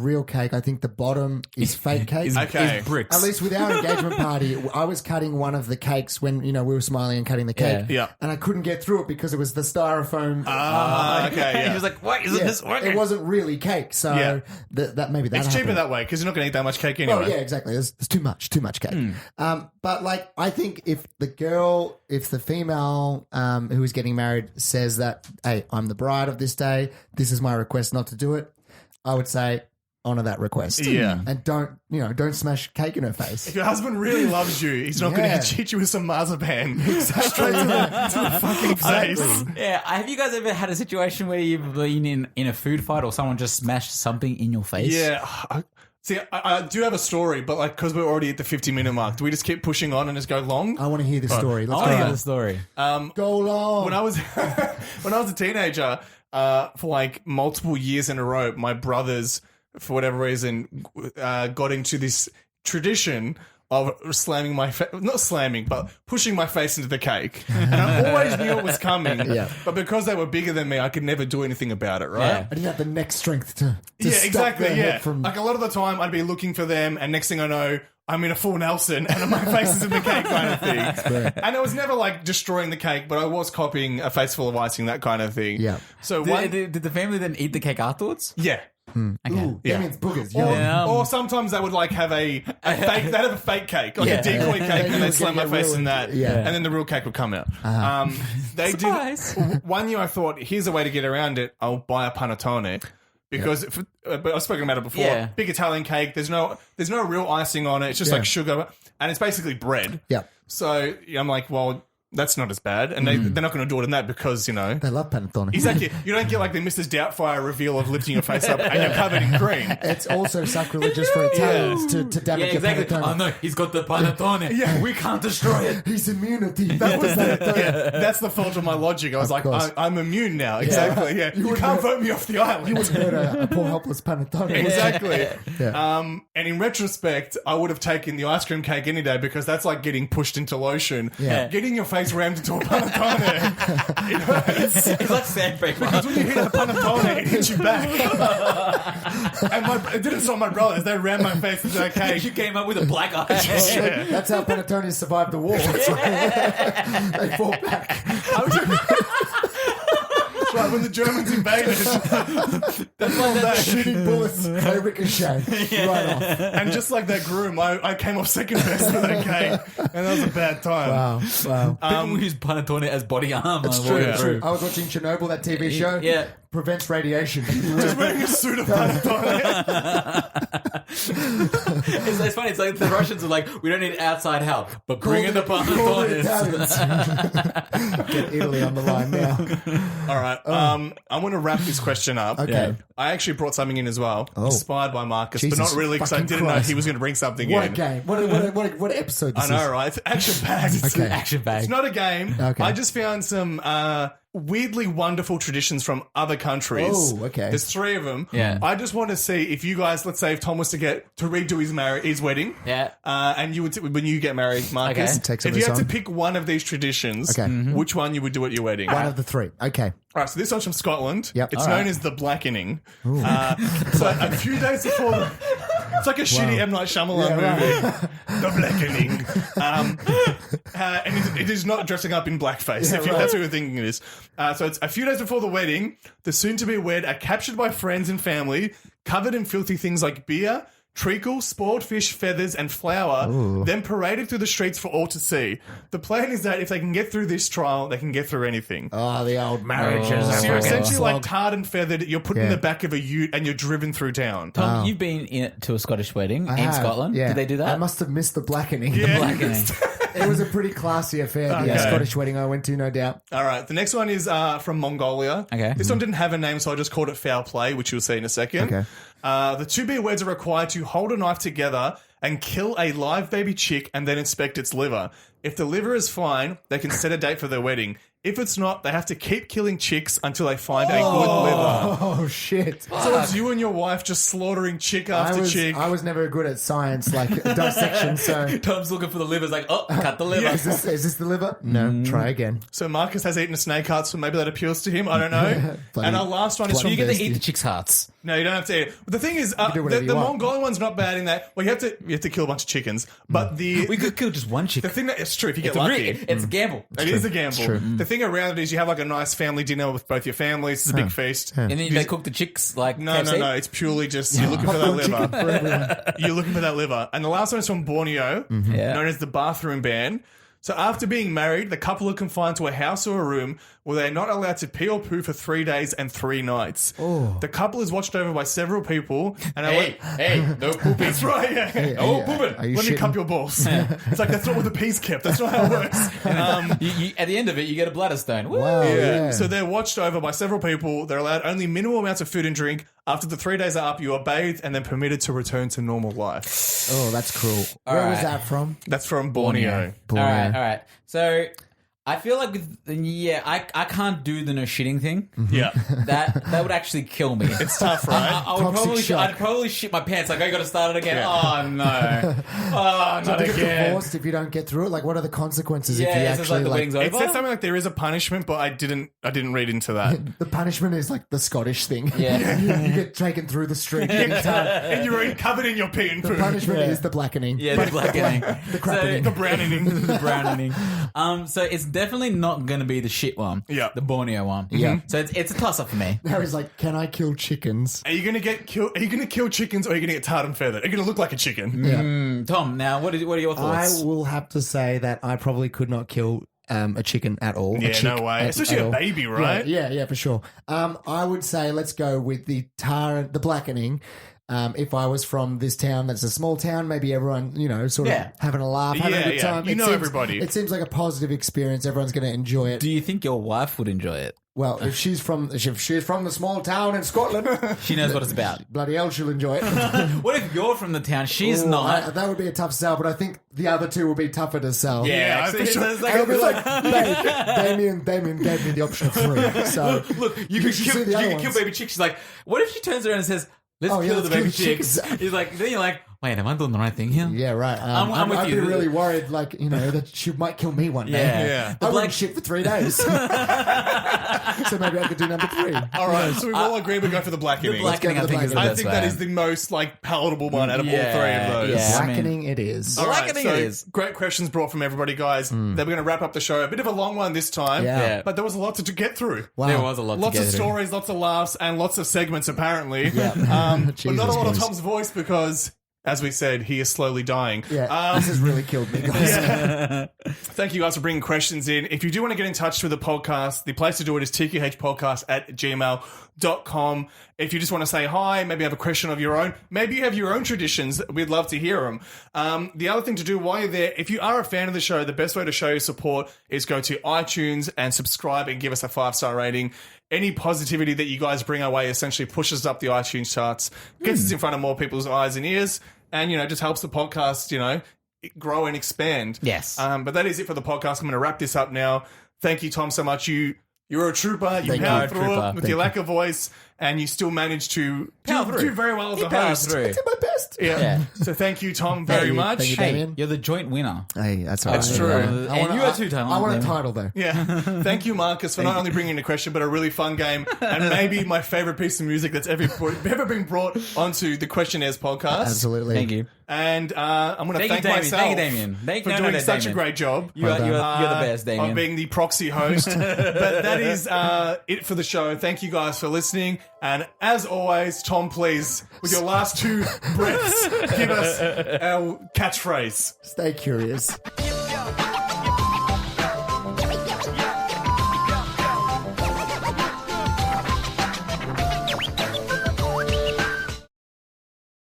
real cake. I think the bottom is fake cake. Okay. Is bricks. At least with our engagement party, I was cutting one of the cakes when, we were smiling and cutting the cake. Yeah. And I couldn't get through it because it was the styrofoam. Okay, yeah. He was like, why isn't this working? It wasn't really cake. So Yeah. that maybe that It's cheaper happened. that way because you're not going to eat that much cake anyway. Oh, yeah, exactly. There's too much cake. But like, I think if the female who is getting married says that, hey, I'm the bride of this day, this is my request not to do it, I would say honor that request. Yeah. And don't smash cake in her face. If your husband really loves you, he's not going Yeah. to cheat you with some marzipan straight to the fucking face. Yeah, have you guys ever had a situation where you've been in a food fight or someone just smashed something in your face? Yeah. See, I do have a story, but like because we're already at the 50-minute mark, do we just keep pushing on and just go long? I want to hear the story. I Let's want to go. hear the story. Go long. When I was a teenager, for like multiple years in a row, my brothers, for whatever reason, got into this tradition of slamming not slamming, but pushing my face into the cake. And I always knew it was coming. Yeah. But because they were bigger than me, I could never do anything about it, right? Yeah. I didn't have the neck strength to Yeah, stop exactly. their Yeah. head from... Like a lot of the time, I'd be looking for them, and next thing I know, I'm in a full Nelson, and my face is in the cake kind of thing. And it was never like destroying the cake, but I was copying a face full of icing, that kind of thing. Yeah. So Did the family then eat the cake afterwards? yeah. Okay. Ooh, Yeah. Damien's boogers. Or, Yeah. or sometimes they would like have a fake. They'd have a fake cake, like Yeah. a decoy cake, and they'd slam my face in that, Yeah. and then the real cake would come out. They Surprise. did. One year, I thought, here's a way to get around it. I'll buy a panettone. Because but I've spoken about it before. Yeah. Big Italian cake. There's no real icing on it. It's just Yeah. like sugar, and it's basically bread. Yeah. So I'm like, well, that's not as bad, and they're not going to do it in that because They love panettone. exactly you don't get like the Mrs. Doubtfire reveal of lifting your face up and you're covered in cream. It's also sacrilegious for Italians to damage Yeah, your exactly. panettone. Oh no, he's got the panettone. Yeah. We can't destroy it. His immunity. That was panettone. That's the fault of my logic. I was like, course. I'm immune now. Exactly. Yeah, you can't vote me off the island. You would hurt a poor helpless panettone. Exactly. Yeah. And in retrospect, I would have taken the ice cream cake any day because that's like getting pushed into lotion. Yeah. Getting your face rammed into a panettone. It hurts. It's like sandpaper. Because when you hit a panettone, it hits you back. And it didn't stop my brothers. They rammed my face into that cake. You came up with a black eye. Yeah. That's how panettones survived the war. They fought back. That's right, when the Germans invaded. That's all that. Shooting bullets, they ricochet right off. And just like that groom, I came off second best for that cake. And that was a bad time. Wow. People use panettone as body armor. It's true, it's true. I was watching Chernobyl, that TV show. Yeah. Prevents radiation. Just wearing a suit of panettone. It's funny. It's like the Russians are like, we don't need outside help, but bring in the Call the panettones. Italians. Get Italy on the line now. All right. I'm going to wrap this question up. Okay. I actually brought something in as well, inspired by Marcus, Jesus but not really because I fucking didn't know Christ. he was going to bring something What a in. game. What episode this I know, is. right? It's action-packed. Okay. Action bag. It's not a game. Okay. I just found some weirdly wonderful traditions from other countries. Oh, okay. There's 3 of them. Yeah. I just want to see if you guys, let's say if Tom was to redo his wedding. Yeah. And you would, when you get married, Marcus, Okay. Take some if of you this had to on. pick one of these traditions, Okay. which one you would do at your wedding? One of the 3. Okay. All right, so this one's from Scotland. Yep. It's All known right. as the blackening. So a few days before, it's like a shitty M. Night Shyamalan movie. The blackening. And it is not dressing up in blackface, if that's what you're thinking it is. So it's a few days before the wedding. The soon-to-be wed are captured by friends and family, covered in filthy things like beer, treacle, spoiled fish, feathers, and flour, then paraded through the streets for all to see. The plan is that if they can get through this trial, they can get through anything. Oh, the old marriages. So you're essentially like slog. tarred and feathered. You're put in the back of a ute and you're driven through town. Tom, you've been to a Scottish wedding I in have, Scotland. yeah. Did they do that? I must have missed the blackening. Yeah. Blackening. It was a pretty classy affair, the Okay. Scottish wedding I went to, no doubt. All right, the next one is from Mongolia. Okay. This one didn't have a name, so I just called it foul play, which you'll see in a second. Okay. The to-be weds are required to hold a knife together and kill a live baby chick and then inspect its liver. If the liver is fine, they can set a date for their wedding. If it's not, they have to keep killing chicks until they find a good liver. Oh, shit. So it's you and your wife just slaughtering chick after chick. I was never good at science, like dissection, so... Tom's looking for the livers, like, oh, cut the liver. Yeah. Is this the liver? No, try again. So Marcus has eaten a snake heart, so maybe that appeals to him. I don't know. Bloody- And our last one is So from you get to eat the chicks' hearts. No, you don't have to eat it. But the thing is, do the whatever you want. Mongolian one's not bad in that. Well, you have to kill a bunch of chickens. But We could kill just one the chicken. thing that it's true if you get It's a, lucky. it's a gamble. It is a gamble. true. The thing around it is you have like a nice family dinner with both your families. It's a big feast. And then they cook the chicks like No, KFC? no. It's purely just you're looking for that liver. You're looking for that liver. And the last one is from Borneo, Yeah. known as the bathroom ban. So after being married, the couple are confined to a house or a room where they're not allowed to pee or poo for 3 days and 3 nights. Oh. The couple is watched over by several people. And Hey, no pooping. that's right, yeah. Oh, Are pooping. you Let me shitting? cup your balls. It's like that's not where the pee's kept. That's not how it works. At the end of it, you get a bladder stone. Woo! Wow. Yeah. So they're watched over by several people. They're allowed only minimal amounts of food and drink. After the 3 days are up, you are bathed and then permitted to return to normal life. Oh, that's cruel. Where was right. that from? That's from Borneo. All right. So I feel like I can't do the no shitting thing. Yeah. That would actually kill me. It's tough, right? I would Toxic probably shock. I'd probably shit my pants. Like I got to start it again. Yeah. Oh no! Oh, not Do you get again. divorced if you don't get through it? Like, what are the consequences if you Yeah, it's just like actually the wedding's over. It said something like there is a punishment, but I didn't read into that. The punishment is like the Scottish thing. Yeah. you get taken through the street. And you're covered in your pee and The poo. punishment is the blackening. Yeah, the blackening, The crappening. The browning. the browning. So it's definitely not going to be the shit one. Yeah. the Borneo one. Yeah. So it's a toss up for me. Harry's like, can I kill chickens? Are you gonna kill chickens, or are you gonna get tarred and feathered? Are you gonna look like a chicken? Yeah. Tom, now what are your I thoughts? will have to say that I probably could not kill a chicken at all. Yeah, no way. Especially a baby, right? Yeah, for sure. I would say let's go with the blackening. If I was from this town that's a small town, maybe everyone, sort of Yeah. having a laugh, having a good time. You know everybody. It seems like a positive experience. Everyone's going to enjoy it. Do you think your wife would enjoy it? Well, if she's from the small town in Scotland, She knows what it's about. bloody hell, she'll enjoy it. What if you're from the town? She's not. That would be a tough sell, but I think the other two will be tougher to sell. Yeah, so for it's- sure. it's like- I'll be like, Damien gave me the option of 3. So Look, you can should kill, see you the other can kill ones. baby chick. She's like, what if she turns around and says, let's Oh, yeah, kill let's the baby kill the chicks? chicks. He's like, then you're like, wait, am I doing the right thing here? Yeah, right. I'm with I'd you. be really worried, like, that she might kill me one day. Yeah. Yeah. I wouldn't shit for 3 days. So maybe I could do number 3. All right, so we've all agreed we go for the blackening. The blackening, Let's I go think, for is the the I best think way. that is the most palatable one out of all 3 Yeah, of those. yeah. I mean- Blackening it is. All right, Blackening so it is. great questions brought from everybody, guys. Then we're going to wrap up the show. A bit of a long one this time, Yeah. but there was a lot to get through. Wow. There was a lot Lots to of get through. stories, lots of laughs, and lots of segments, apparently. Yeah. But Jesus not a lot of Christ. Tom's voice because, as we said, he is slowly dying. Yeah, this has really killed me, guys. Thank you guys for bringing questions in. If you do want to get in touch with the podcast, the place to do it is tqhpodcast@gmail.com. If you just want to say hi, maybe have a question of your own, maybe you have your own traditions, we'd love to hear them. The other thing to do while you're there, if you are a fan of the show, the best way to show your support is go to iTunes and subscribe and give us a 5-star rating. Any positivity that you guys bring our way essentially pushes up the iTunes charts, gets us in front of more people's eyes and ears, and, just helps the podcast, grow and expand. Yes. But that is it for the podcast. I'm going to wrap this up now. Thank you, Tom, so much. You're a trooper. You Thank powered you. through Trooper. it with your lack of voice, and you still managed to Power through. do very well as He a powers host. through. I did my best. Yeah. So thank you, Tom, very you. much. Thank you, Hey, Damien. you're the joint winner. Hey, that's all right. That's true. And you are 2 times. I want a title, though. Yeah. Thank you, Marcus, for not only bringing a question, but a really fun game, and maybe my favorite piece of music that's ever been brought onto the Questionnaires podcast. Absolutely. Thank you. And I'm going to Thank you, thank Damien. myself Thank you, Damien. for doing such a great job. You're the best, Damien. Of being the proxy host. But that is it for the show. Thank you guys for listening. And as always, Tom, please, with your last 2 breaths, give us our catchphrase. Stay curious.